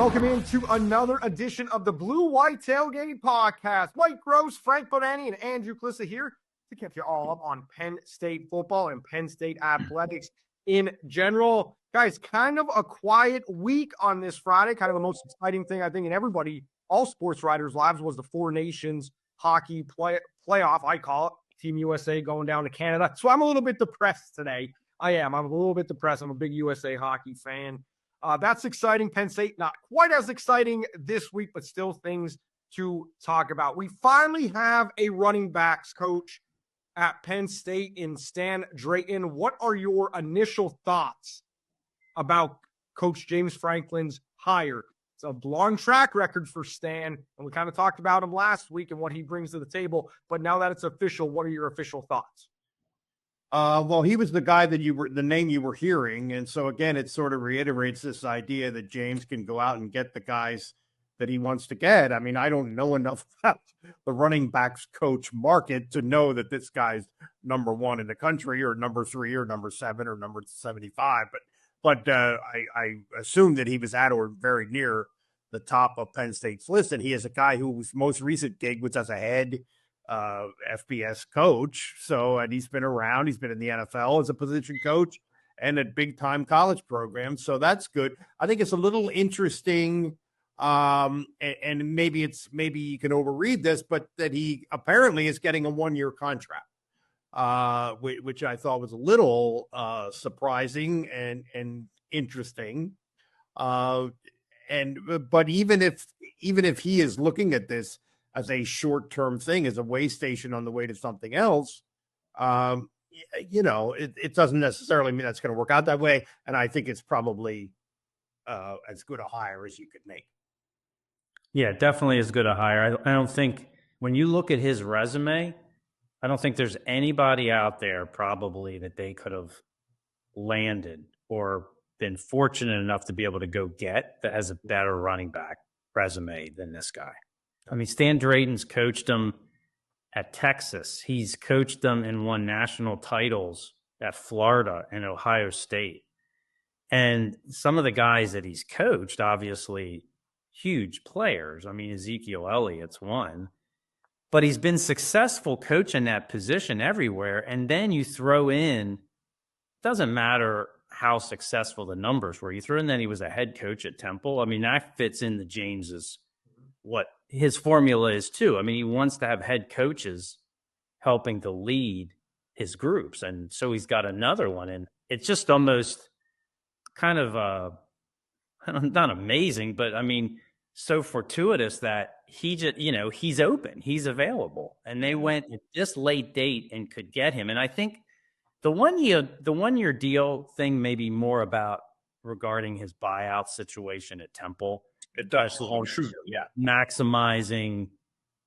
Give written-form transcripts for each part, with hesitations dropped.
Welcome into another edition of the Blue White Tailgate Podcast. Mike Gross, Frank Bonanni, and Andrew Clissa here to catch you all up on Penn State football and Penn State athletics in general. Guys, kind of a quiet week on this Friday. Kind of the most exciting thing, I think, in all sports writers' lives was the Four Nations hockey playoff, I call it. Team USA going down to Canada. So I'm a little bit depressed today. I'm a little bit depressed. I'm a big USA hockey fan. That's exciting. Penn State, not quite as exciting this week, but still things to talk about. We finally have a running backs coach at Penn State in Stan Drayton. What are your initial thoughts about Coach James Franklin's hire? It's a long track record for Stan, and we kind of talked about him last week and what he brings to the table. But now that it's official, what are your official thoughts? Well, he was the guy that the name you were hearing. And so again, it sort of reiterates this idea that James can go out and get the guys that he wants to get. I mean, I don't know enough about the running backs coach market to know that this guy's number one in the country or number 3 or number 7 or number 75. But I assume that he was at or very near the top of Penn State's list. And he is a guy whose most recent gig was as a head FBS coach. So, and he's been around, he's been in the NFL as a position coach and at big time college programs. So that's good. I think it's a little interesting. And maybe you can overread this, but that he apparently is getting a 1-year contract, which I thought was a little surprising and interesting. But even if he is looking at this as a short-term thing, as a way station on the way to something else, it doesn't necessarily mean that's going to work out that way. And I think it's probably as good a hire as you could make. Yeah, definitely as good a hire. I don't think, when you look at his resume, I don't think there's anybody out there probably that they could have landed or been fortunate enough to be able to go get that has a better running back resume than this guy. I mean, Stan Drayton's coached them at Texas. He's coached them and won national titles at Florida and Ohio State. And some of the guys that he's coached, obviously huge players. I mean, Ezekiel Elliott's one. But he's been successful coaching that position everywhere. And then you throw in, doesn't matter how successful the numbers were. You throw in that he was a head coach at Temple. I mean, that fits into James's what his formula is too. I mean, he wants to have head coaches helping to lead his groups. And so he's got another one. And it's just almost kind of, not amazing, but I mean, so fortuitous that he just, he's open, he's available. And they went at this late date and could get him. And I think the 1-year deal thing may be more about regarding his buyout situation at Temple. It does. Yeah. Maximizing,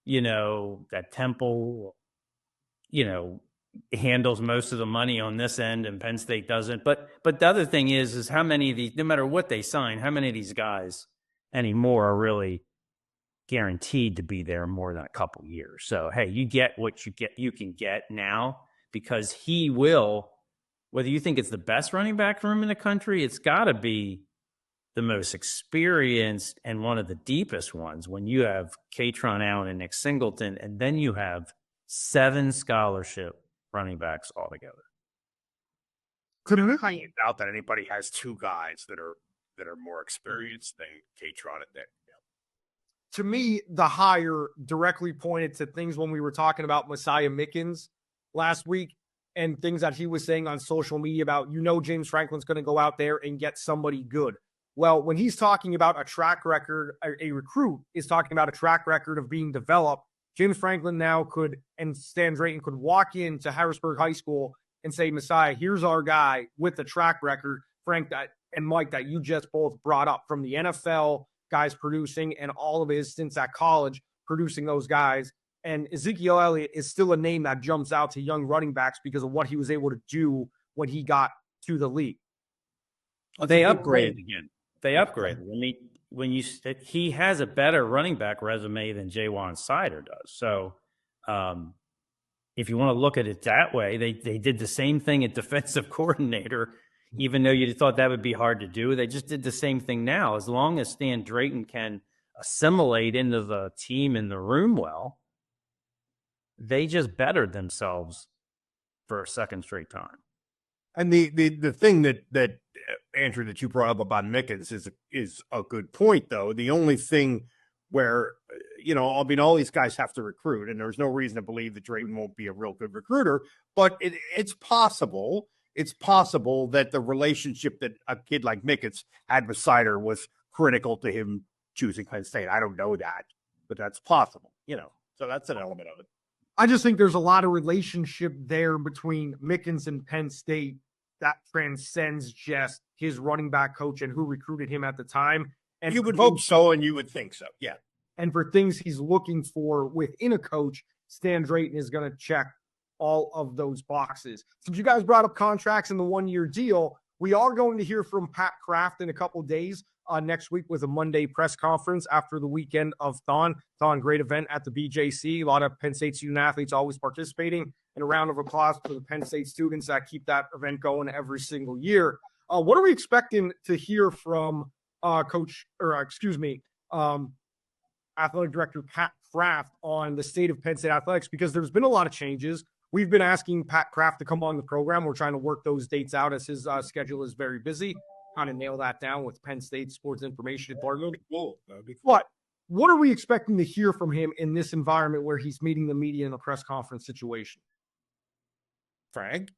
that Temple, handles most of the money on this end and Penn State doesn't. But the other thing is how many of these, no matter what they sign, how many of these guys anymore are really guaranteed to be there more than a couple years. So, hey, you get what you can get now, because he will, whether you think it's the best running back room in the country, it's got to be the most experienced and one of the deepest ones when you have Katron Allen and Nick Singleton, and then you have 7 scholarship running backs altogether. Couldn't I doubt that anybody has 2 guys that are more experienced than Katron and Nick? To me, the hire directly pointed to things when we were talking about Messiah Mickens last week and things that he was saying on social media about, James Franklin's going to go out there and get somebody good. Well, when he's talking about a track record, a recruit is talking about a track record of being developed, James Franklin now and Stan Drayton could walk into Harrisburg High School and say, Messiah, here's our guy with the track record, Frank and Mike, that you just both brought up, from the NFL guys producing and all of his stints at college producing those guys. And Ezekiel Elliott is still a name that jumps out to young running backs because of what he was able to do when he got to the league. They upgraded again. They upgraded. I mean, he has a better running back resume than Jaywan Sider does. So if you want to look at it that way, they did the same thing at defensive coordinator even though you thought that would be hard to do. They just did the same thing now. As long as Stan Drayton can assimilate into the team in the room well, they just bettered themselves for a second straight time. And the thing that Andrew, that you brought up about Mickens is a good point, though. The only thing where, I mean, all these guys have to recruit, and there's no reason to believe that Drayton won't be a real good recruiter, but it's possible. It's possible that the relationship that a kid like Mickens had with Sider was critical to him choosing Penn State. I don't know that, but that's possible, so that's an element of it. I just think there's a lot of relationship there between Mickens and Penn State that transcends just his running back coach and who recruited him at the time. And you would hope so, and you would think so, yeah. And for things he's looking for within a coach, Stan Drayton is going to check all of those boxes. Since you guys brought up contracts in the one-year deal, we are going to hear from Pat Kraft in a couple of days next week with a Monday press conference after the weekend of Thon. Thon, great event at the BJC. A lot of Penn State student athletes always participating. And a round of applause for the Penn State students that keep that event going every single year. What are we expecting to hear from Athletic Director Pat Kraft on the state of Penn State athletics? Because there's been a lot of changes. We've been asking Pat Kraft to come on the program. We're trying to work those dates out as his schedule is very busy. Kind of nail that down with Penn State Sports Information Department. Cool. But what are we expecting to hear from him in this environment where he's meeting the media in a press conference situation? Frank?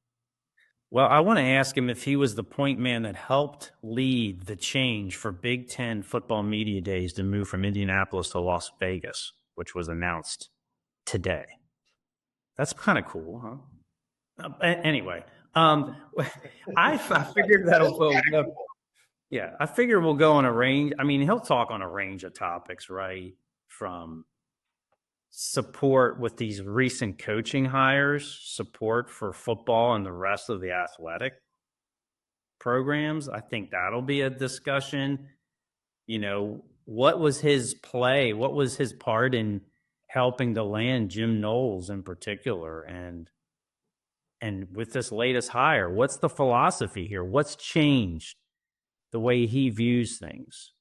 Well, I want to ask him if he was the point man that helped lead the change for Big Ten football media days to move from Indianapolis to Las Vegas, which was announced today. That's kind of cool, huh? Anyway, I figured that'll go. Yeah, I figure we'll go on a range. I mean, he'll talk on a range of topics, right? From support with these recent coaching hires, support for football and the rest of the athletic programs. I think that'll be a discussion. What was his play? What was his part in helping to land Jim Knowles in particular? And with this latest hire, what's the philosophy here? What's changed the way he views things?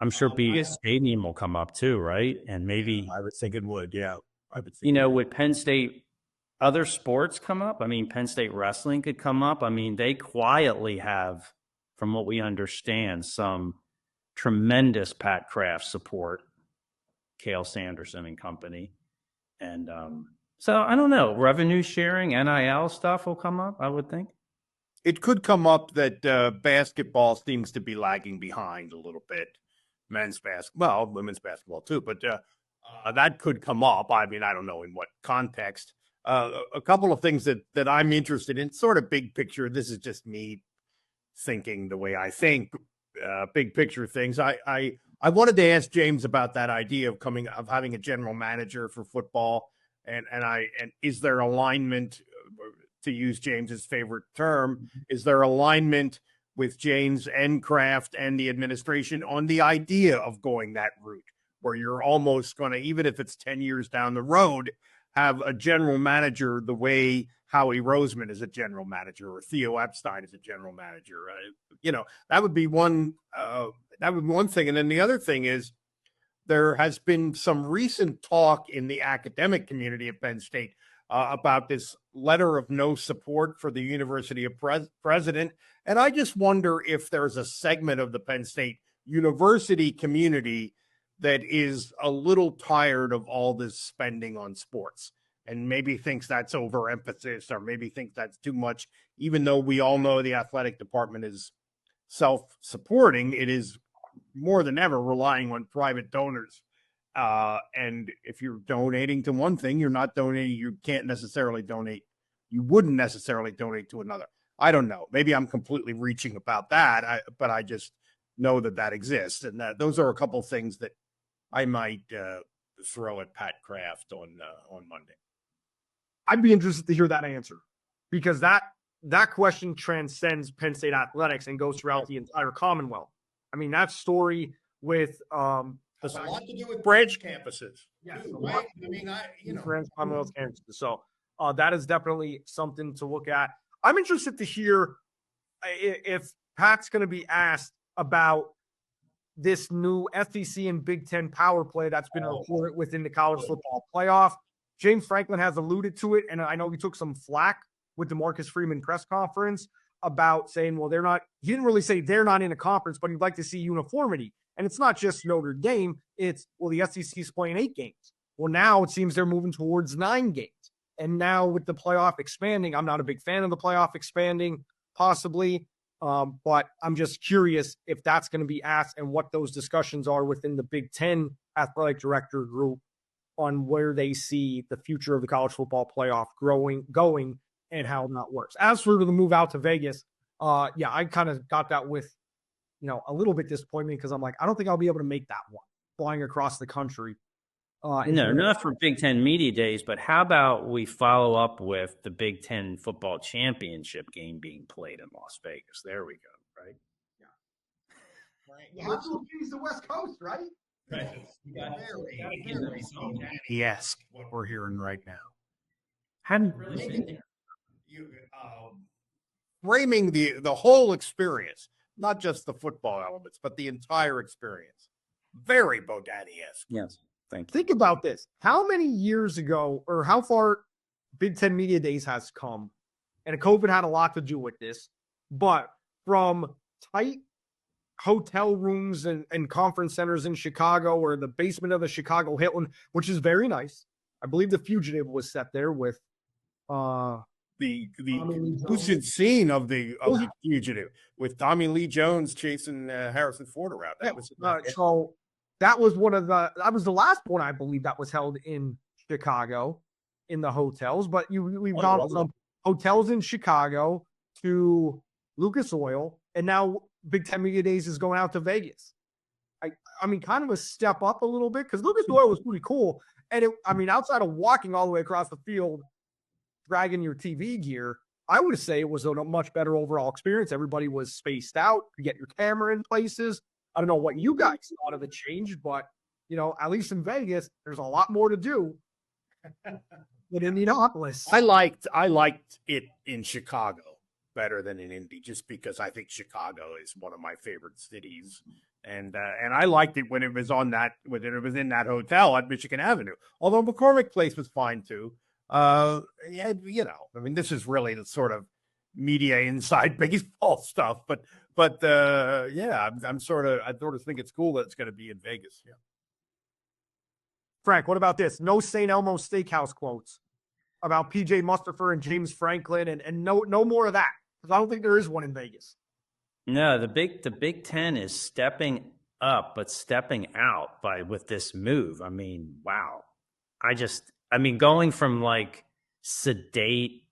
I'm sure Stadium will come up too, right? And maybe I would think it would, yeah. I would think with Penn State, other sports come up. I mean, Penn State wrestling could come up. I mean, they quietly have, from what we understand, some tremendous Pat Kraft support, Cale Sanderson and company. And so I don't know, revenue sharing, NIL stuff will come up, I would think. It could come up that basketball seems to be lagging behind a little bit. Men's basketball, women's basketball too, but that could come up. I mean, I don't know in what context. A couple of things that I'm interested in, sort of big picture. This is just me thinking the way I think, big picture things. I wanted to ask James about that idea of having a general manager for football, and is there alignment, to use James's favorite term, is there alignment with James and Kraft and the administration on the idea of going that route, where you're almost going to, even if it's 10 years down the road, have a general manager the way Howie Roseman is a general manager or Theo Epstein is a general manager. That would be one thing. And then the other thing is there has been some recent talk in the academic community at Penn State about this letter of no support for the University of President. And I just wonder if there's a segment of the Penn State university community that is a little tired of all this spending on sports and maybe thinks that's overemphasis or maybe thinks that's too much, even though we all know the athletic department is self-supporting. It is more than ever relying on private donors. And if you're donating to one thing, you're not donating, you can't necessarily donate. You wouldn't necessarily donate to another. I don't know. Maybe I'm completely reaching about that, but I just know that exists. And those are a couple of things that I might throw at Pat Kraft on Monday. I'd be interested to hear that answer, because that question transcends Penn State athletics and goes throughout the entire Commonwealth. I mean, that story with has a lot to do with branch campuses. Yes, right? I mean, Commonwealth campuses. So that is definitely something to look at. I'm interested to hear if Pat's going to be asked about this new SEC and Big Ten power play that's been reported within the college football playoff. James Franklin has alluded to it, and I know he took some flack with the Marcus Freeman press conference about saying, well, he didn't really say they're not in a conference, but he'd like to see uniformity. And it's not just Notre Dame. It's, well, the SEC is playing 8 games. Well, now it seems they're moving towards 9 games. And now with the playoff expanding, I'm not a big fan of the playoff expanding, possibly. But I'm just curious if that's going to be asked and what those discussions are within the Big Ten athletic director group on where they see the future of the college football playoff going and how that works. As for the move out to Vegas, I kind of got that with, a little bit disappointment because I'm like, I don't think I'll be able to make that one flying across the country. No, not for Big Ten Media Days, but how about we follow up with the Big Ten Football Championship game being played in Las Vegas? There we go, right? Yeah. Right. You have to appease the West Coast, right? Right. Yes, what we're hearing right now. Hadn't really seen there. Framing the whole experience, not just the football elements, but the entire experience. Very Bodani-esque. Yes. Thank you. Think about this. How many years ago, or how far Big Ten Media Days has come, and COVID had a lot to do with this, but from tight hotel rooms and conference centers in Chicago or the basement of the Chicago Hilton, which is very nice. I believe the Fugitive was set there with the lucid scene of the Fugitive with Tommy Lee Jones chasing Harrison Ford around. That was so that was that was the last one, I believe, that was held in Chicago in the hotels. But we've gone from hotels in Chicago to Lucas Oil, and now Big Ten Media Days is going out to Vegas. I mean, kind of a step up a little bit because Lucas Oil was pretty cool. And outside of walking all the way across the field, dragging your TV gear, I would say it was a much better overall experience. Everybody was spaced out. You get your camera in places. I don't know what you guys thought of the change, but, at least in Vegas, there's a lot more to do than Indianapolis. I liked it in Chicago better than in Indy, just because I think Chicago is one of my favorite cities. And I liked it when it was in that hotel at Michigan Avenue. Although McCormick Place was fine too. This is really the sort of media inside baseball stuff, but I sort of think it's cool that it's going to be in Vegas. Yeah. Frank, what about this? No St. Elmo Steakhouse quotes about PJ Mustafer and James Franklin, and no more of that, because I don't think there is one in Vegas. No, the Big Ten is stepping up, but stepping out with this move. I mean, wow. Going from like sedate,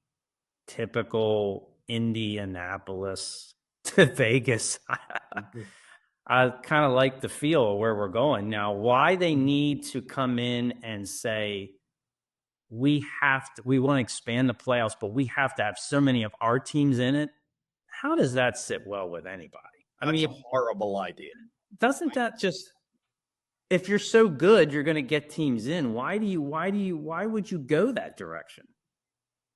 typical Indianapolis to Vegas, I kind of like the feel of where we're going. Now, why they need to come in and say, we want to expand the playoffs, but we have to have so many of our teams in it. How does that sit well with anybody? That's a horrible idea. Doesn't that just, if you're so good, you're going to get teams in. Why would you go that direction?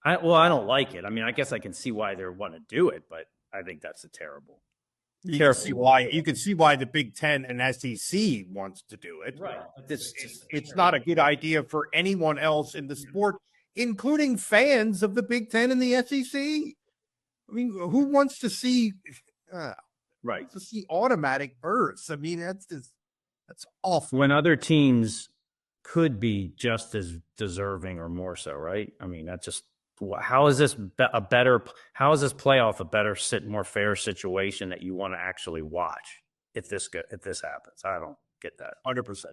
I don't like it. I guess I can see why they want to do it, but I think that's a terrible. You can see why the Big Ten and SEC wants to do it. Right. It's not a good idea for anyone else in the sport, including fans of the Big Ten and the SEC. Who wants to see to see automatic berths? That's awful. When other teams could be just as deserving or more so, right? How is this playoff a better more fair situation that you want to actually watch if this happens? I don't get that. 100%.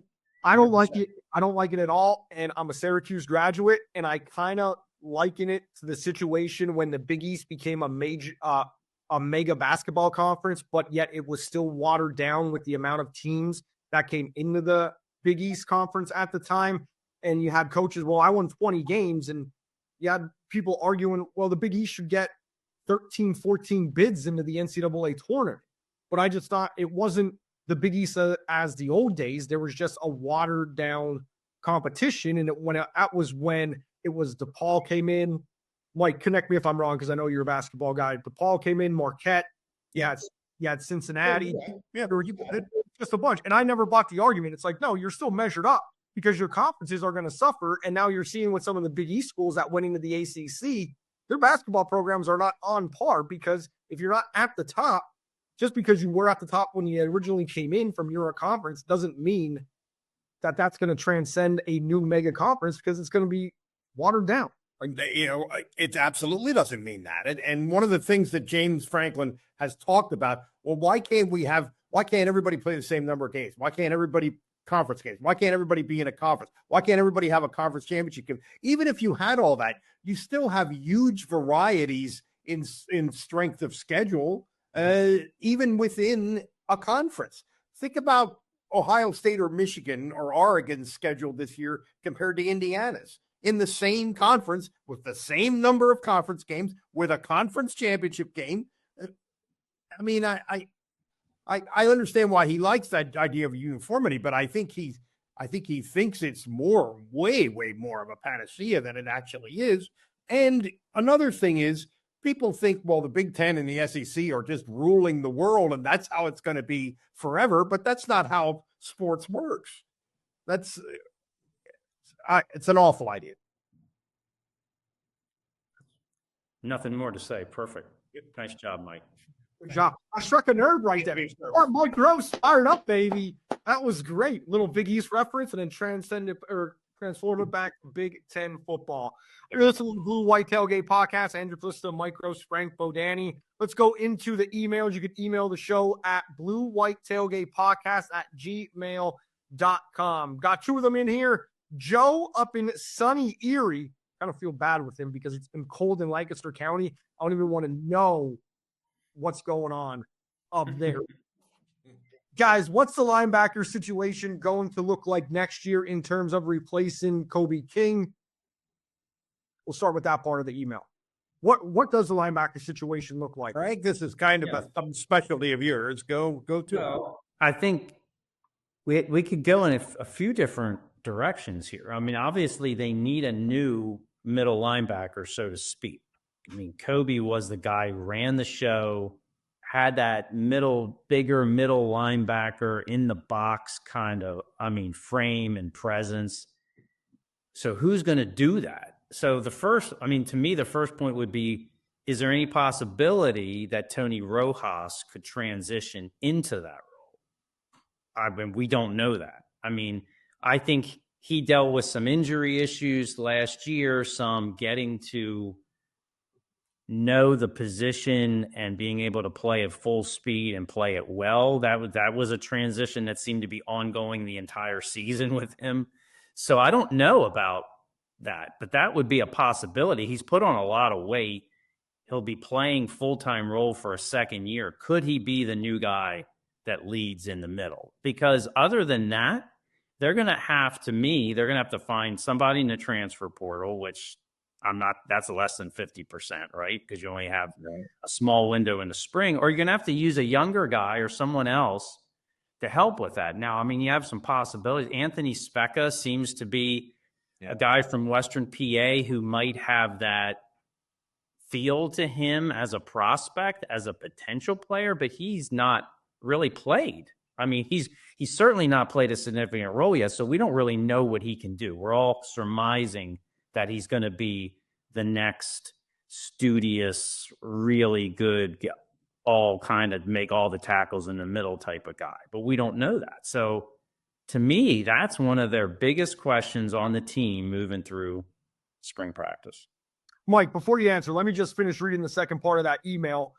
I don't like it. I don't like it at all. And I'm a Syracuse graduate, and I kind of liken it to the situation when the Big East became a mega basketball conference, but yet it was still watered down with the amount of teams that came into the Big East conference at the time. And you had coaches, I won 20 games, and you had people arguing, the Big East should get 13, 14 bids into the NCAA tournament. But I just thought it wasn't the Big East as the old days. There was just a watered down competition. And that was when it was DePaul came in Mike, connect me if I'm wrong, because I know you're a basketball guy. DePaul came in, Marquette. Yeah, it's Cincinnati. Yeah. Just a bunch. And I never bought the argument. It's like, no, you're still measured up because your conferences are going to suffer. And now you're seeing with some of the Big East schools that went into the ACC, their basketball programs are not on par, because if you're not at the top, just because you were at the top when you originally came in from your conference doesn't mean that that's going to transcend a new mega conference, because it's going to be watered down. It absolutely doesn't mean that. And one of the things that James Franklin has talked about, well, why can't everybody play the same number of games? Why can't everybody conference games? Why can't everybody be in a conference? Why can't everybody have a conference championship game? Even if you had all that, you still have huge varieties in strength of schedule, even within a conference. Think about Ohio State or Michigan or Oregon's schedule this year compared to Indiana's. In the same conference with the same number of conference games with a conference championship game. I mean, I understand why he likes that idea of uniformity, but I think he thinks it's way more of a panacea than it actually is. And another thing is, people think, well, the Big Ten and the SEC are just ruling the world, and that's how it's going to be forever. But that's not how sports works. It's an awful idea. Nothing more to say. Perfect. Nice job, Mike. Good job. I struck a nerve right there. Oh, Mike Gross fired up, baby. That was great. Little Big East reference, and then transformed it back to Big Ten football. You're listening to the Blue White Tailgate Podcast. Andrew Plista, Mike Gross, Frank Bodani. Let's go into the emails. You can email the show at bluewhitetailgatepodcast@gmail.com. Got two of them in here. Joe up in sunny Erie. I don't feel bad with him because it's been cold in Lancaster County. I don't even want to know what's going on up there. Guys, what's the linebacker situation going to look like next year in terms of replacing Kobe King? We'll start with that part of the email. What does the linebacker situation look like? Frank, this is kind of a specialty of yours. Go to it. I think we could go in a few different directions here. I mean, obviously they need a new middle linebacker, so to speak. I mean, Kobe was the guy who ran the show, had that bigger middle linebacker in the box kind of, frame and presence. So who's going to do that? So to me, the first point would be, is there any possibility that Tony Rojas could transition into that role? I mean, we don't know that. I mean, I think he dealt with some injury issues last year, some getting to know the position and being able to play at full speed and play it well. That was a transition that seemed to be ongoing the entire season with him. So I don't know about that, but that would be a possibility. He's put on a lot of weight. He'll be playing full-time role for a second year. Could he be the new guy that leads in the middle? Because other than that, they're going to have to find somebody in the transfer portal, which that's less than 50%, right? Because you only have a small window in the spring, or you're going to have to use a younger guy or someone else to help with that. Now, I mean, you have some possibilities. Anthony Specca seems to be a guy from Western PA who might have that feel to him as a prospect, as a potential player, but he's not really played. I mean, he's certainly not played a significant role yet, so we don't really know what he can do. We're all surmising that he's going to be the next studious, really good, all kind of make all the tackles in the middle type of guy. But we don't know that. So to me, that's one of their biggest questions on the team moving through spring practice. Mike, before you answer, let me just finish reading the second part of that email.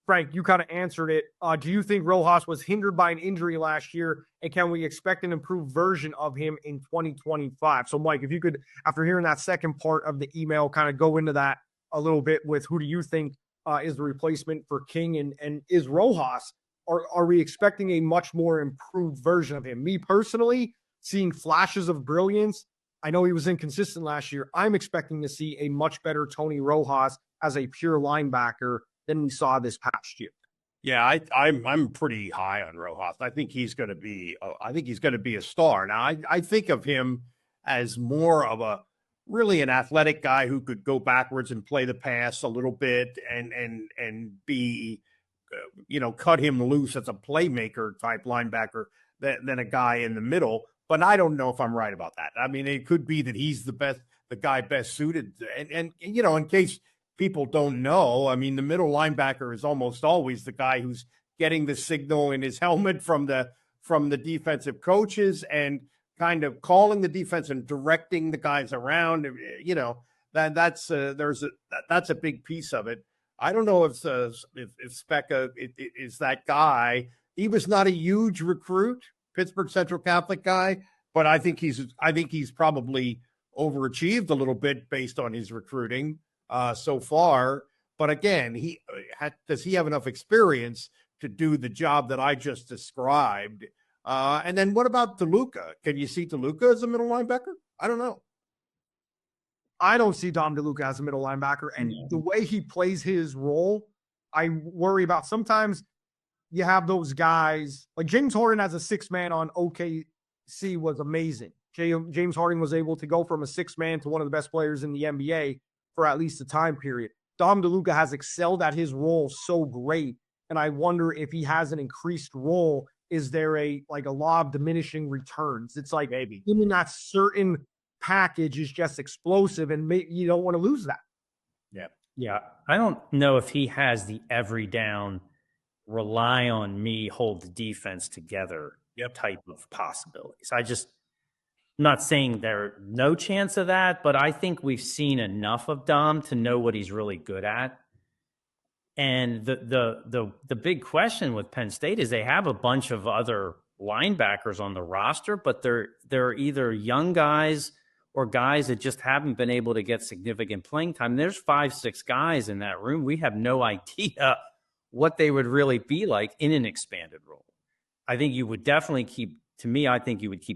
Frank, you kind of answered it. Do you think Rojas was hindered by an injury last year, and can we expect an improved version of him in 2025? So, Mike, if you could, after hearing that second part of the email, kind of go into that a little bit with who do you think is the replacement for King, and is Rojas, are we expecting a much more improved version of him? Me personally, seeing flashes of brilliance, I know he was inconsistent last year. I'm expecting to see a much better Tony Rojas as a pure linebacker than we saw this past year. Yeah, I'm pretty high on Rojas. I think he's going to be a star. Now, I think of him as more of really an athletic guy who could go backwards and play the pass a little bit and be, cut him loose as a playmaker type linebacker than a guy in the middle. But I don't know if I'm right about that. I mean, it could be that he's the guy best suited. And in case people don't know, I mean, the middle linebacker is almost always the guy who's getting the signal in his helmet from the defensive coaches and kind of calling the defense and directing the guys around. That's a big piece of it. I don't know if Specca is that guy. He was not a huge recruit, Pittsburgh Central Catholic guy, but I think he's probably overachieved a little bit based on his recruiting so far. But again, does he have enough experience to do the job that I just described? And then what about DeLuca? Can you see DeLuca as a middle linebacker? I don't know. I don't see Dom DeLuca as a middle linebacker. And the way he plays his role, I worry about. Sometimes you have those guys, like James Harden as a 6-man on OKC was amazing. James Harden was able to go from a 6-man to one of the best players in the NBA for at least a time period. Dom DeLuca has excelled at his role so great. And I wonder if he has an increased role. Is there a law of diminishing returns? It's like maybe in that certain package is just explosive, and you don't want to lose that. Yeah. I don't know if he has the every down, rely on me, hold the defense together type of possibilities. I'm not saying there's no chance of that, but I think we've seen enough of Dom to know what he's really good at. And the big question with Penn State is they have a bunch of other linebackers on the roster, but they're either young guys or guys that just haven't been able to get significant playing time. There's 5-6 guys in that room. We have no idea what they would really be like in an expanded role. I think you would definitely keep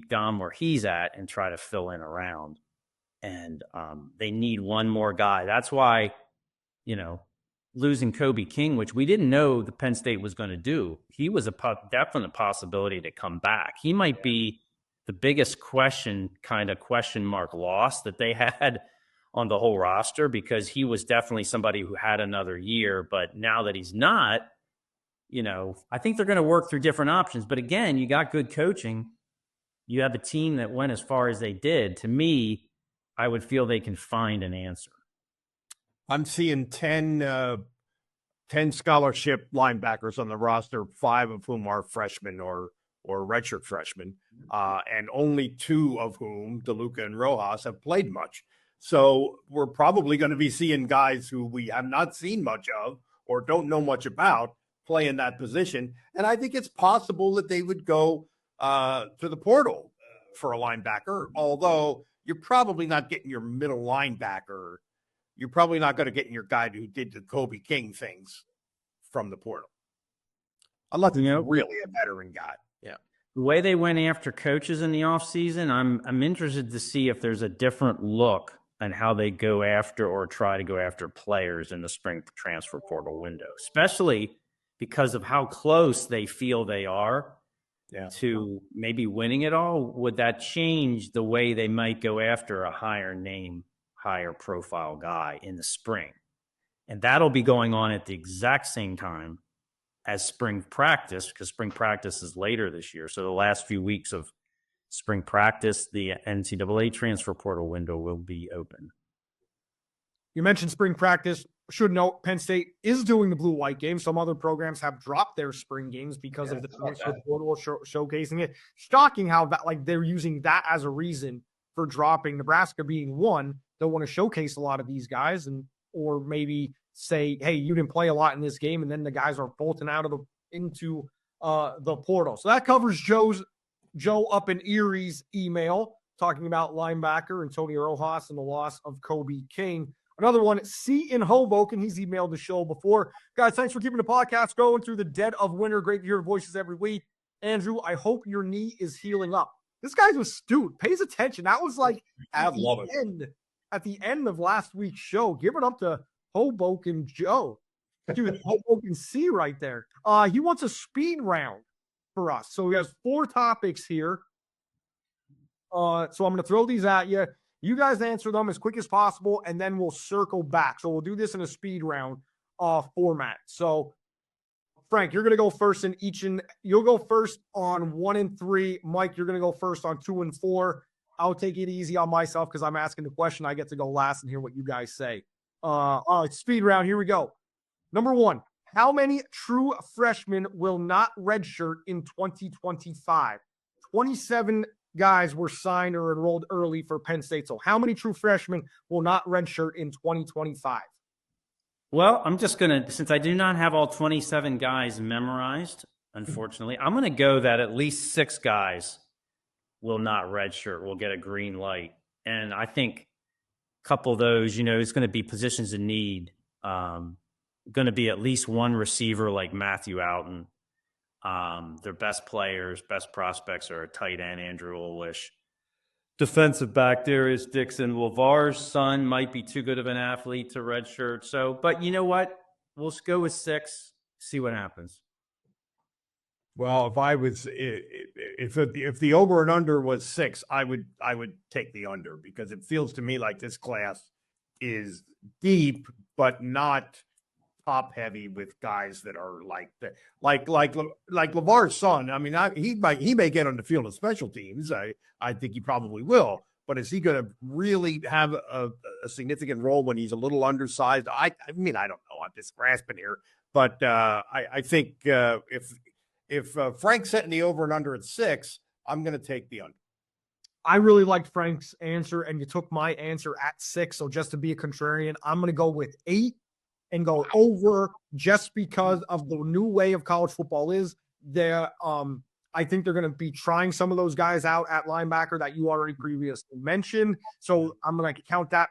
Dom where he's at and try to fill in around. And they need one more guy. That's why, losing Kobe King, which we didn't know the Penn State was going to do, he was a definite possibility to come back. He might be the biggest question mark loss that they had on the whole roster, because he was definitely somebody who had another year. But now that he's not, I think they're going to work through different options. But again, you got good coaching. You have a team that went as far as they did. To me, I would feel they can find an answer. I'm seeing 10 scholarship linebackers on the roster, 5 of whom are freshmen or redshirt freshmen, and only 2 of whom, DeLuca and Rojas, have played much. So we're probably going to be seeing guys who we have not seen much of or don't know much about play in that position. And I think it's possible that they would go to the portal for a linebacker, although you're probably not getting your middle linebacker. You're probably not going to get your guy who did the Kobe King things from the portal. Unless you're really a veteran guy. Yeah. The way they went after coaches in the offseason, I'm interested to see if there's a different look on how they go after or try to go after players in the spring transfer portal window, especially because of how close they feel they are to maybe winning it all. Would that change the way they might go after a higher name, higher profile guy in the spring? And that'll be going on at the exact same time as spring practice, because spring practice is later this year. So the last few weeks of spring practice, the NCAA transfer portal window will be open. You mentioned spring practice. Should note, Penn State is doing the blue-white game. Some other programs have dropped their spring games because of the transfer portal showcasing it. Shocking how that, they're using that as a reason for dropping. Nebraska being one, they'll want to showcase a lot of these guys, or maybe say, hey, you didn't play a lot in this game, and then the guys are bolting into the portal. So that covers Joe up in Erie's email talking about linebacker Antonio Rojas and the loss of Kobe King. Another one, C in Hoboken. He's emailed the show before. Guys, thanks for keeping the podcast going through the dead of winter. Great to hear voices every week. Andrew, I hope your knee is healing up. This guy's astute. Pays attention. That was at the end of last week's show. Give it up to Hoboken Joe. Dude, Hoboken C right there. He wants a speed round for us. So he has 4 topics here. So I'm going to throw these at you. You guys answer them as quick as possible, and then we'll circle back. So we'll do this in a speed round format. So, Frank, you're going to go first in each, and you'll go first on 1 and 3. Mike, you're going to go first on 2 and 4. I'll take it easy on myself because I'm asking the question. I get to go last and hear what you guys say. All right, speed round. Here we go. Number 1, how many true freshmen will not redshirt in 2025? 27 guys were signed or enrolled early for Penn State. So how many true freshmen will not redshirt in 2025? Well, I'm just going to, since I do not have all 27 guys memorized, unfortunately, I'm going to go that at least 6 guys will not redshirt, will get a green light. And I think a couple of those, it's going to be positions in need. Going to be at least one receiver like Matthew Outen. Their best players, best prospects are a tight end, Andrew Olish. Defensive back, Darius Dixon. LeVar's son might be too good of an athlete to redshirt. So, but you know what? We'll just go with 6, see what happens. Well, if the over and under was 6, I would take the under, because it feels to me like this class is deep, but not top heavy with guys that are like LeVar's son. I mean, he may get on the field of special teams. I think he probably will. But is he going to really have a significant role when he's a little undersized? I mean, I don't know. I'm just grasping here. But I think if Frank's setting the over and under at 6, I'm going to take the under. I really liked Frank's answer, and you took my answer at 6. So just to be a contrarian, I'm going to go with 8 and go over, just because of the new way of college football is there. I think they're going to be trying some of those guys out at linebacker that you already previously mentioned. So I'm going to count that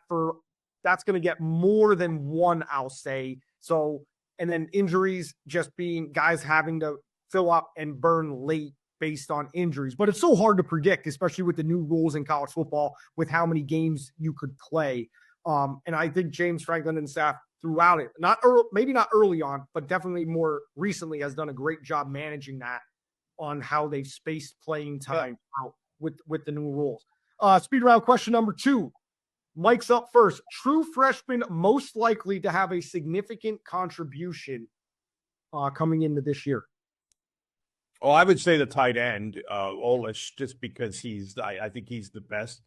that's going to get more than 1, I'll say. So, and then injuries just being guys having to fill up and burn late based on injuries. But it's so hard to predict, especially with the new rules in college football, with how many games you could play. And I think James Franklin and staff throughout it, maybe not early on, but definitely more recently, has done a great job managing that on how they've spaced playing time out with the new rules. Speed round question number 2. Mike's up first. True freshman most likely to have a significant contribution coming into this year. Oh, I would say the tight end, Olish, just because I think he's the best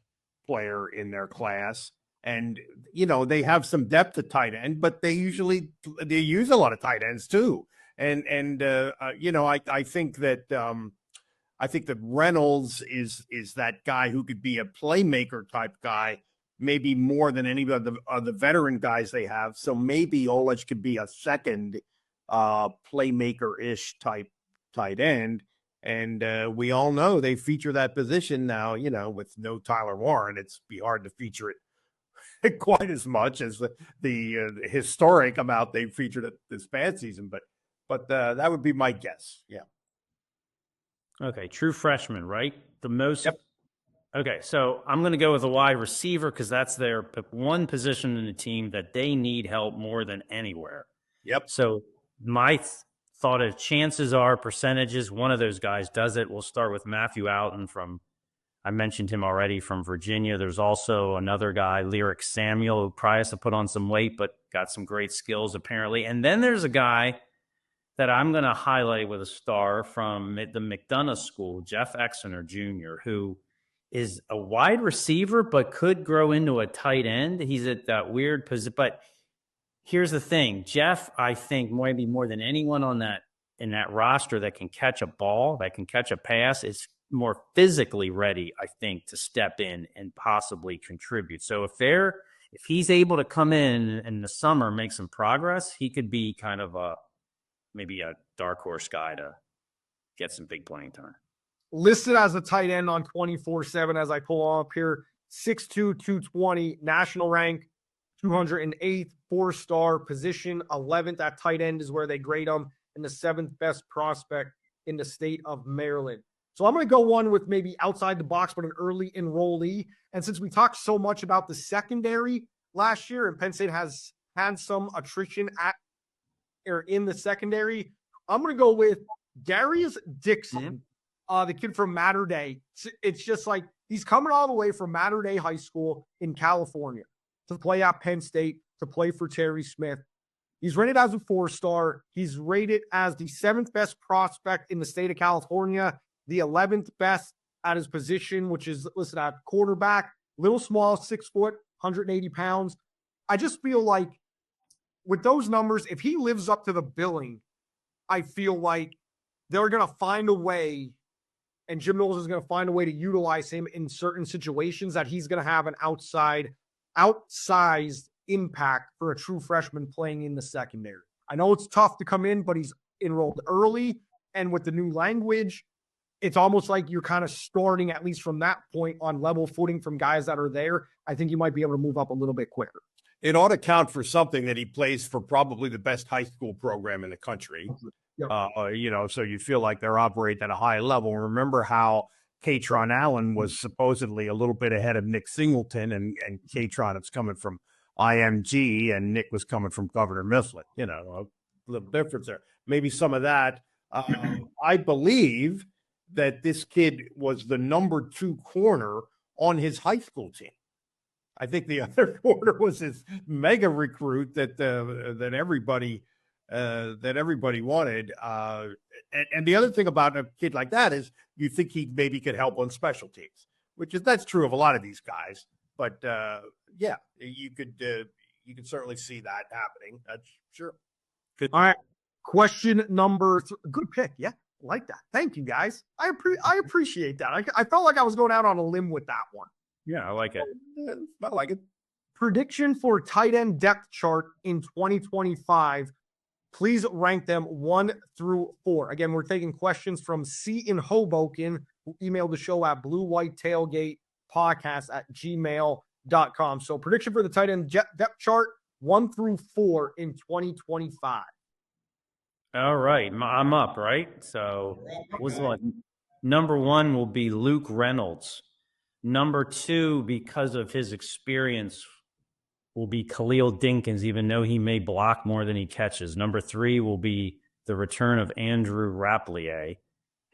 player in their class. And, they have some depth at tight end, but they use a lot of tight ends too. And I think that Reynolds is that guy who could be a playmaker type guy, maybe more than any of the veteran guys they have. So maybe Olish could be a second playmaker-ish type tight end. And we all know they feature that position now, with no Tyler Warren. It's be hard to feature it quite as much as the historic amount they featured it this past season. But that would be my guess. Yeah. Okay. True freshman, right? The most. Yep. Okay. So I'm going to go with a wide receiver because that's their one position in the team that they need help more than anywhere. Yep. So my thought of chances are percentages, one of those guys does it. We'll start with Matthew Outen I mentioned him already, from Virginia. There's also another guy, Lyric Samuel, who probably has to put on some weight, but got some great skills apparently. And then there's a guy that I'm going to highlight with a star from the McDonough School, Jeff Exeter Jr., who is a wide receiver, but could grow into a tight end. He's at that weird position. But here's the thing. Jeff, I think maybe more than anyone in that roster that can catch a ball, that can catch a pass, is more physically ready, I think, to step in and possibly contribute. So if he's able to come in the summer, make some progress, he could be kind of maybe a dark horse guy to get some big playing time. Listed as a tight end on 24/7 as I pull up here, 6'2", 220, national rank, 208th, 4-star position, 11th at tight end is where they grade him, and the 7th best prospect in the state of Maryland. So I'm going to go one with maybe outside the box, but an early enrollee. And since we talked so much about the secondary last year, and Penn State has had some attrition in the secondary, I'm going to go with Darius Dixon, the kid from Mater Dei. It's just like He's coming all the way from Mater Dei High School in California to play at Penn State, to play for Terry Smith. He's rated as a 4-star. He's rated as the 7th best prospect in the state of California, the 11th best at his position, which is listed at quarterback. Little small, 6 foot, 180 pounds. I just feel like with those numbers, if he lives up to the billing, I feel like they're going to find a way, and Jim Knowles is going to find a way to utilize him in certain situations that he's going to have an outsized impact for a true freshman playing in the secondary. I know it's tough to come in, but he's enrolled early, and with the new language, it's almost like you're kind of starting, at least from that point, on level footing from guys that are there. I think you might be able to move up a little bit quicker. It ought to count for something that he plays for probably the best high school program in the country. Yep. So you feel like they're operating at a high level. Remember how Katron Allen was supposedly a little bit ahead of Nick Singleton, and Katron is coming from IMG, and Nick was coming from Governor Mifflin. A little difference there. Maybe some of that. I believe that this kid was the number 2 corner on his high school team. I think the other corner was his mega recruit that everybody wanted. And the other thing about a kid like that is you think he maybe could help on special teams, that's true of a lot of these guys. But yeah, you could certainly see that happening. That's sure. Good. All right. Question number good pick. Yeah, like that. Thank you, guys. I appreciate that. I felt like I was going out on a limb with that one. Yeah, I like it. I like it. Prediction for tight end depth chart in 2025. Please rank them 1 through 4. Again, we're taking questions from C in Hoboken, who emailed the show at BlueWhiteTailgate@gmail.com. So prediction for the tight end depth chart 1 through 4 in 2025. All right. I'm up, right? So what's what? Number 1 will be Luke Reynolds. Number 2, because of his experience, will be Khalil Dinkins, even though he may block more than he catches. Number 3 will be the return of Andrew Rapplier,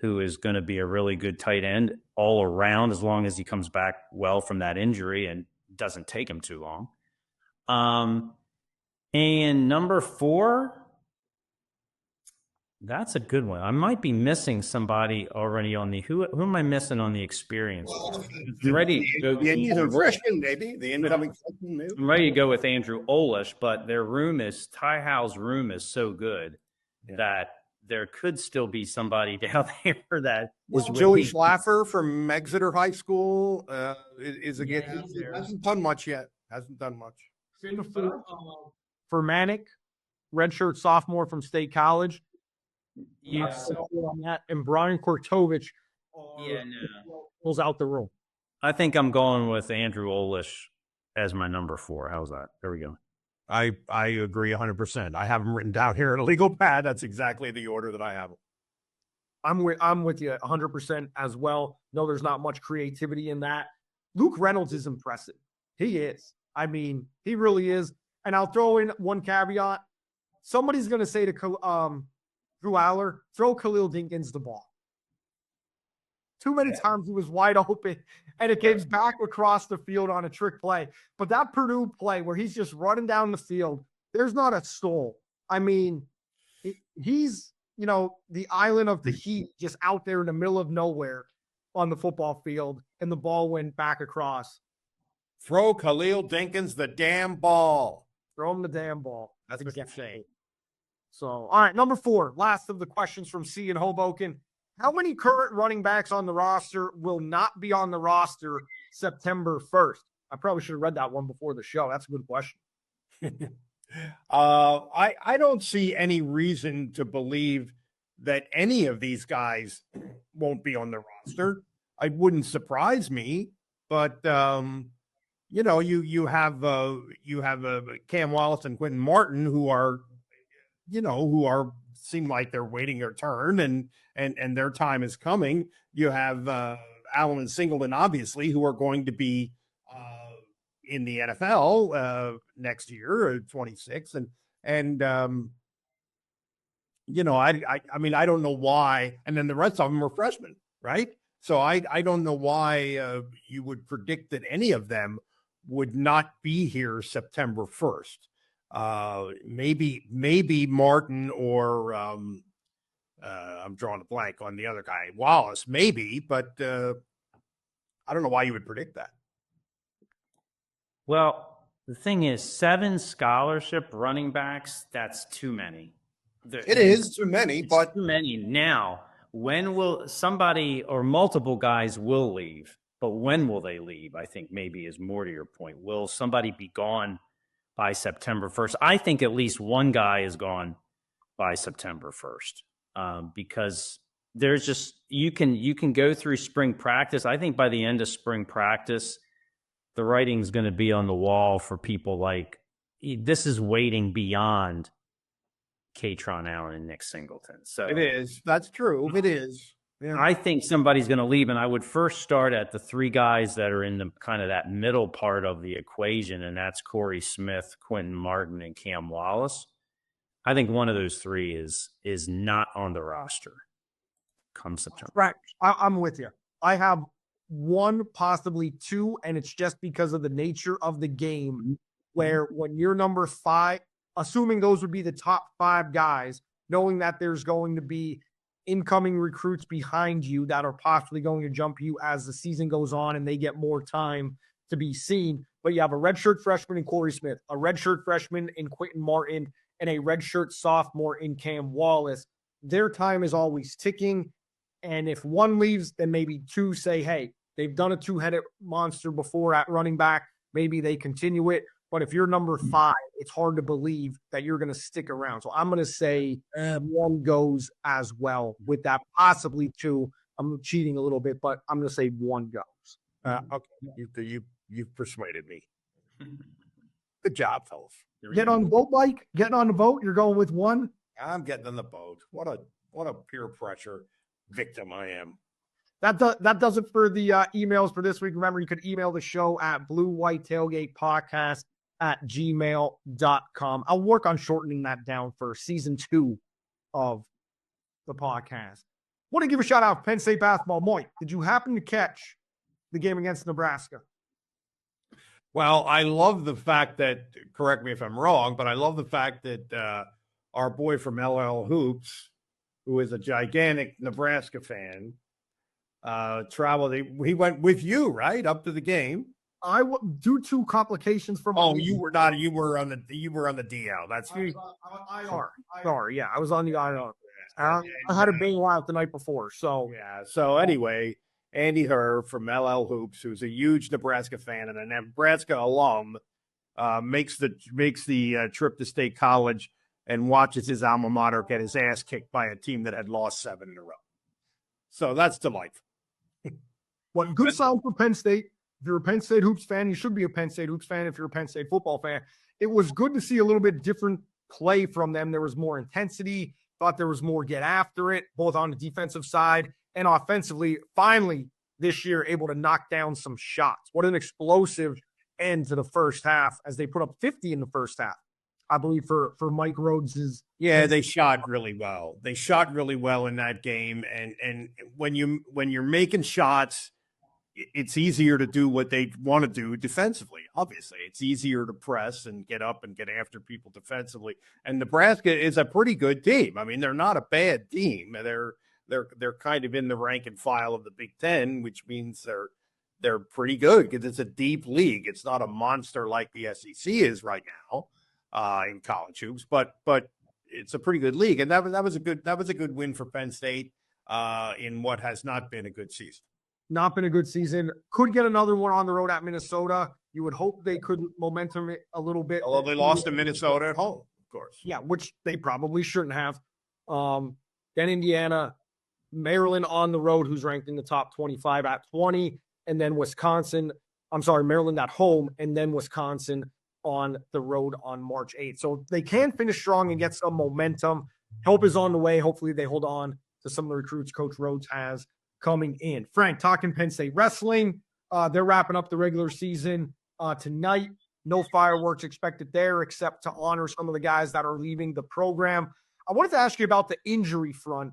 who is going to be a really good tight end all around, as long as he comes back well from that injury and doesn't take him too long. And number 4, that's a good one. I might be missing somebody already on the who am I missing on the experience? Ready? He's a freshman, maybe the incoming freshman. Maybe. I'm ready to go with Andrew Olish, but Ty Howell's room is so good that there could still be somebody down there that was Joey Schlaffer from Exeter High School. Is again hasn't done much yet. For Manic, redshirt sophomore from State College. Yeah, on that, and Brian Kortovich pulls out the room. I think I'm going with Andrew Olish as my number 4. How's that? There we go. I agree 100%. I have them written down here in a legal pad. That's exactly the order that I have them. I'm with you 100% as well. No, there's not much creativity in that. Luke Reynolds is impressive. He is. I mean, he really is. And I'll throw in one caveat. Somebody's going to say to Drew Aller, throw Khalil Dinkins the ball. Too many times he was wide open, and it came back across the field on a trick play. But that Purdue play where he's just running down the field, there's not a stall. I mean, he's, the island of the heat, just out there in the middle of nowhere on the football field, and the ball went back across. Throw Khalil Dinkins the damn ball. Throw him the damn ball. That's what you're saying. So, all right, number 4, last of the questions from C in Hoboken. How many current running backs on the roster will not be on the roster September 1st? I probably should have read that one before the show. That's a good question. I don't see any reason to believe that any of these guys won't be on the roster. It wouldn't surprise me, but you have Cam Wallace and Quentin Martin who seem like they're waiting their turn and their time is coming. You have Allen and Singleton, obviously, who are going to be in the NFL next year, 26. I mean, I don't know why. And then the rest of them are freshmen, right? So I don't know why you would predict that any of them would not be here September 1st. Maybe Martin or I'm drawing a blank on the other guy, Wallace, maybe, but I don't know why you would predict that. Well, the thing is, 7 scholarship running backs, that's too many. It is too many, but too many. Now, when will somebody or multiple guys will leave? But when will they leave? I think maybe is more to your point. Will somebody be gone by September 1st? I think at least one guy is gone by September 1st because there's just you can go through spring practice. I think by the end of spring practice, the writing's going to be on the wall for people like this is waiting beyond Katron Allen and Nick Singleton. So it is. That's true. It is. Yeah. I think somebody's going to leave, and I would first start at the 3 guys that are in the kind of that middle part of the equation, and that's Corey Smith, Quentin Martin, and Cam Wallace. I think one of those 3 is not on the roster come September. Right. I'm with you. I have 1, possibly 2, and it's just because of the nature of the game where when you're number 5, assuming those would be the top 5 guys, knowing that there's going to be incoming recruits behind you that are possibly going to jump you as the season goes on and they get more time to be seen. But you have a redshirt freshman in Corey Smith, a redshirt freshman in Quentin Martin, and a redshirt sophomore in Cam Wallace. Their time is always ticking. And if 1 leaves, then maybe 2 say, hey, they've done a 2-headed monster before at running back. Maybe they continue it. But if you're number 5, it's hard to believe that you're going to stick around. So I'm going to say 1 goes as well with that, possibly 2. I'm cheating a little bit, but I'm going to say 1 goes. Okay, you've persuaded me. Good job, fellas. Get on the boat, Mike. Getting on the boat. You're going with 1. I'm getting on the boat. What a peer pressure victim I am. That does it for the emails for this week. Remember, you could email the show at BlueWhiteTailgatePodcast@gmail.com. I'll work on shortening that down for season 2 of the podcast. Want to give a shout out to Penn State basketball. Mike, did you happen to catch the game against Nebraska? Well, I love the fact that, correct me if I'm wrong, but I love the fact that our boy from LL Hoops, who is a gigantic Nebraska fan, traveled. He went with you, right, up to the game. Due to complications from. Oh, you were not. You were on the DL. That's IR. Sorry, yeah, I was on the IR. I had a bail out the night before, so yeah. So anyway, Andy Herr from LL Hoops, who's a huge Nebraska fan and a Nebraska alum, makes the trip to State College and watches his alma mater get his ass kicked by a team that had lost 7 in a row. So that's delightful. What good sound for Penn State. If you're a Penn State Hoops fan, you should be a Penn State Hoops fan. If you're a Penn State football fan, it was good to see a little bit different play from them. There was more intensity. Thought there was more get after it, both on the defensive side and offensively. Finally, this year, able to knock down some shots. What an explosive end to the first half as they put up 50 in the first half. I believe for Mike Rhodes's. Yeah, they shot really well. They shot really well in that game. And when you're making shots, it's easier to do what they want to do defensively. Obviously, it's easier to press and get up and get after people defensively. And Nebraska is a pretty good team. I mean, they're not a bad team. They're kind of in the rank and file of the Big Ten, which means they're pretty good because it's a deep league. It's not a monster like the SEC is right now in college hoops, but it's a pretty good league. And that was a good win for Penn State in what has not been a good season. Not been a good season. Could get another one on the road at Minnesota. You would hope they could momentum it a little bit. Although they lost to Minnesota at home, of course. Yeah, which they probably shouldn't have. Then Indiana, Maryland on the road, who's ranked in the top 25 at 20, and then Wisconsin. I'm sorry, Maryland at home, and then Wisconsin on the road on March 8th. So they can finish strong and get some momentum. Help is on the way. Hopefully they hold on to some of the recruits Coach Rhodes has coming in. Frank, talking Penn State wrestling. They're wrapping up the regular season tonight. No fireworks expected there except to honor some of the guys that are leaving the program. I wanted to ask you about the injury front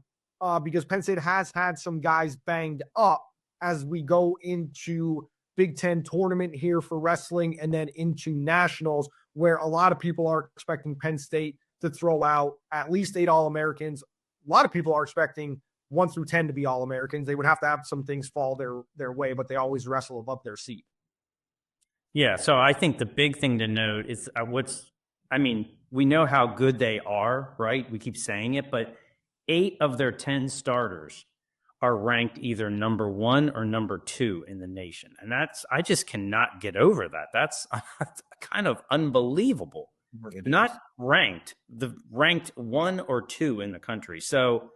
because Penn State has had some guys banged up. as we go into Big Ten tournament here for wrestling and then into nationals, where a lot of people are expecting Penn State to throw out at least 8 All-Americans. A lot of people are expecting 1 through 10 to be All-Americans. They would have to have some things fall their way, but they always wrestle above their seat. Yeah, so I think the big thing to note is we know how good they are, right? We keep saying it, but 8 of their 10 starters are ranked either number 1 or number 2 in the nation. And I just cannot get over that. That's kind of unbelievable. Not ranked, ranked 1 or 2 in the country. So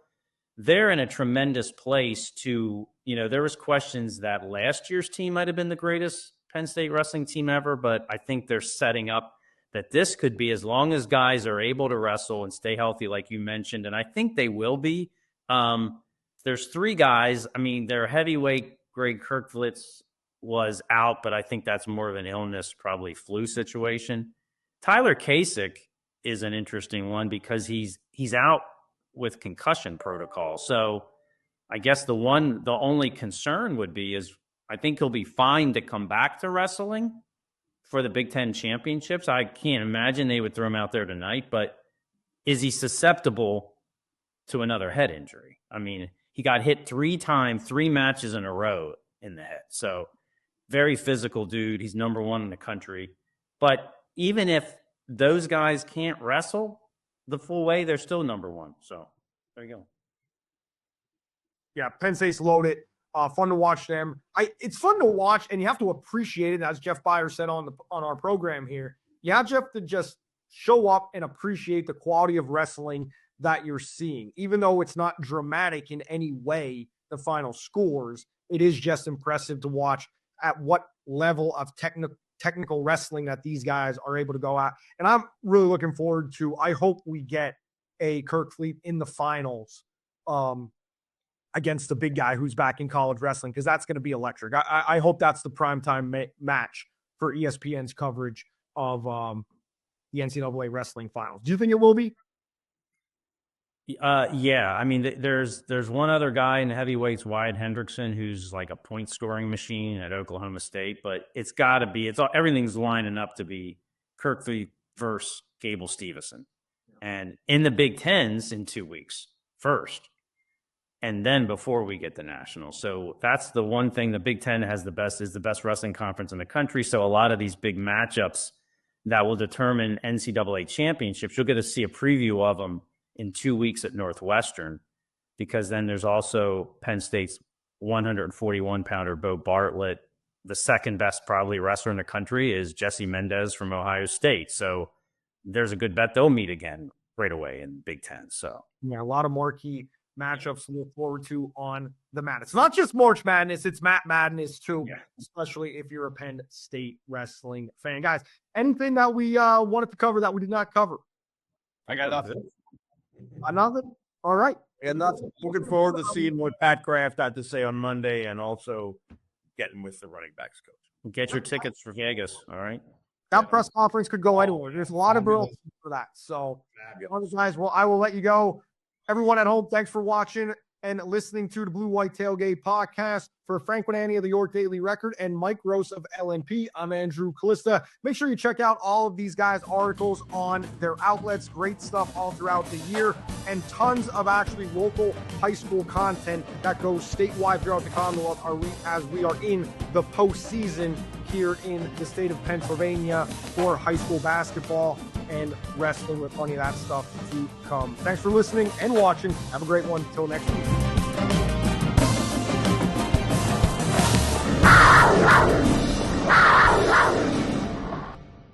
they're in a tremendous place to, there was questions that last year's team might have been the greatest Penn State wrestling team ever, but I think they're setting up that this could be, as long as guys are able to wrestle and stay healthy, like you mentioned, and I think they will be. There's 3 guys. I mean, their heavyweight, Greg Kirkvitz, was out, but I think that's more of an illness, probably flu situation. Tyler Kasich is an interesting one because he's out with concussion protocol. So I guess the only concern would be is I think he'll be fine to come back to wrestling for the Big Ten championships. I can't imagine they would throw him out there tonight, but is he susceptible to another head injury? I mean, he got hit 3 times, 3 matches in a row in the head. So very physical dude. He's number 1 in the country. But even if those guys can't wrestle the full way, they're still number 1. So there you go. Yeah, Penn State's loaded. Fun to watch them. It's fun to watch, and you have to appreciate it, as Jeff Byer said on our program here. You have to just show up and appreciate the quality of wrestling that you're seeing. Even though it's not dramatic in any way, the final scores, it is just impressive to watch at what level of technical wrestling that these guys are able to go at. And I'm really looking forward to, I hope we get a Kirk Fleet in the finals against the big guy who's back in college wrestling, because that's going to be electric. I hope that's the primetime match for ESPN's coverage of the NCAA wrestling finals. Do you think it will be? Yeah. I mean, there's one other guy in the heavyweights, Wyatt Hendrickson, who's like a point scoring machine at Oklahoma State, but it's got to be, everything's lining up to be Kirk Fleet versus Gable Stevenson. And in the Big Tens in 2 weeks first. And then before we get the national. So that's the one thing the Big Ten has the best wrestling conference in the country. So a lot of these big matchups that will determine NCAA championships, you'll get to see a preview of them in 2 weeks at Northwestern, because then there's also Penn State's 141-pounder Bo Bartlett. The second best probably wrestler in the country is Jesse Mendez from Ohio State. So there's a good bet they'll meet again right away in Big Ten. So yeah, a lot of marquee matchups to look forward to on the mat. It's not just March Madness, it's Matt Madness too, especially if you're a Penn State wrestling fan. Guys, anything that we wanted to cover that we did not cover? I got nothing. Nothing? All right. And nothing. Looking forward to seeing what Pat Kraft had to say on Monday, and also getting with the running backs coach. Get your tickets for Vegas, all right? That press conference could go anywhere. There's a lot of girls for that. So, guys, well, I will let you go. Everyone at home, thanks for watching and listening to the Blue White Tailgate podcast. For Frank Bonanni of the York Daily Record and Mike Gross of LNP, I'm Andrew Callista. Make sure you check out all of these guys' articles on their outlets. Great stuff all throughout the year, and tons of actually local high school content that goes statewide throughout the Commonwealth as we are in the postseason here in the state of Pennsylvania for high school basketball and wrestling, with plenty of that stuff to come. Thanks for listening and watching. Have a great one. Until next week.